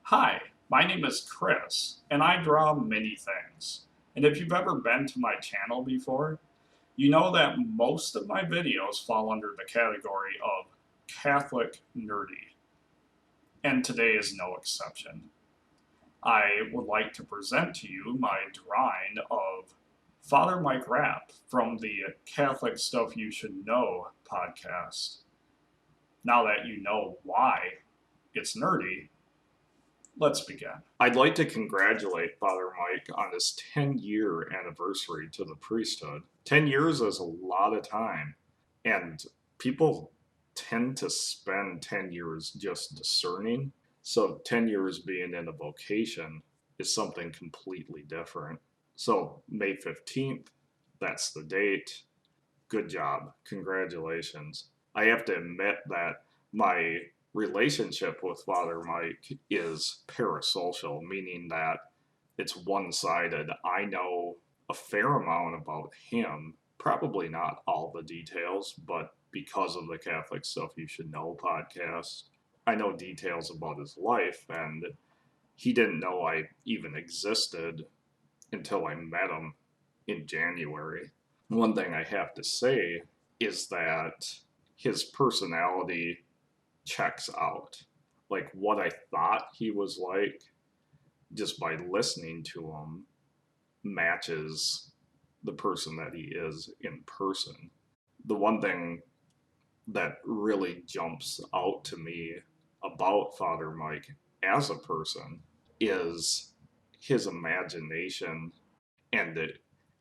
Hi, my name is Chris, and I draw many things. And if you've ever been to my channel before, you know that most of my videos fall under the category of Catholic nerdy. And today is no exception. I would like to present to you my drawing of Father Mike Rapp from the Catholic Stuff You Should Know podcast. Now that you know why it's nerdy, let's begin. I'd like to congratulate Father Mike on his 10-year anniversary to the priesthood. 10 years is a lot of time, and people tend to spend 10 years just discerning. So 10 years being in a vocation is something completely different. So May 15th, that's the date. Good job. Congratulations. I have to admit that my relationship with Father Mike is parasocial, meaning that it's one-sided. I know a fair amount about him, probably not all the details, but because of the Catholic Stuff You Should Know podcast, I know details about his life, and he didn't know I even existed until I met him in January. One thing I have to say is that his personality checks out. Like what I thought he was like, just by listening to him, matches the person that he is in person. The one thing that really jumps out to me about Father Mike as a person is his imagination and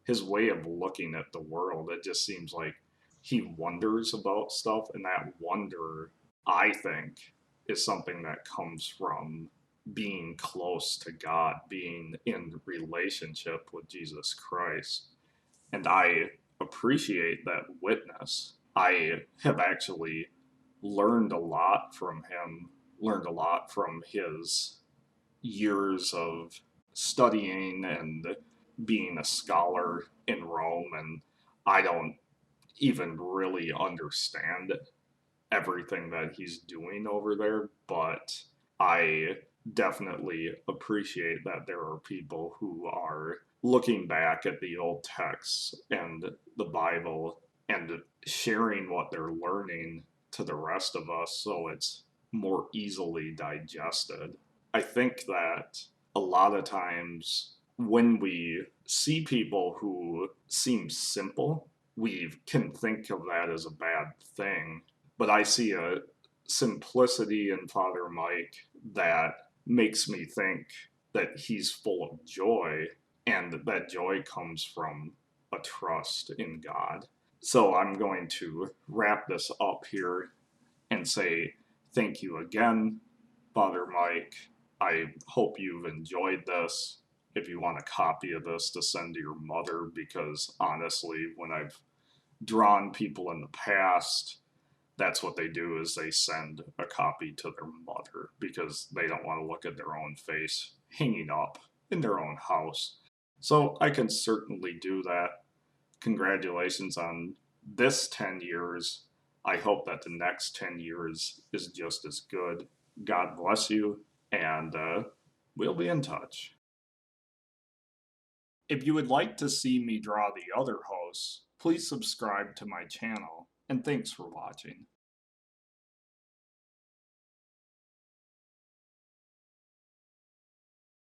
his way of looking at the world. It just seems like he wonders about stuff, and that wonder, I think, is something that comes from being close to God, being in relationship with Jesus Christ. And I appreciate that witness. I have actually learned a lot from him, learned a lot from his years of studying and being a scholar in Rome, and I don't even really understand everything that he's doing over there, but I definitely appreciate that there are people who are looking back at the old texts and the Bible and sharing what they're learning to the rest of us so it's more easily digested. I think that a lot of times when we see people who seem simple, we can think of that as a bad thing. But I see a simplicity in Father Mike that makes me think that he's full of joy, and that joy comes from a trust in God. So I'm going to wrap this up here and say thank you again, Father Mike. I hope you've enjoyed this. If you want a copy of this to send to your mother, because honestly, when I've drawn people in the past, that's what they do, is they send a copy to their mother because they don't want to look at their own face hanging up in their own house. So I can certainly do that. Congratulations on this 10 years. I hope that the next 10 years is just as good. God bless you, and we'll be in touch. If you would like to see me draw the other hosts, please subscribe to my channel, and thanks for watching.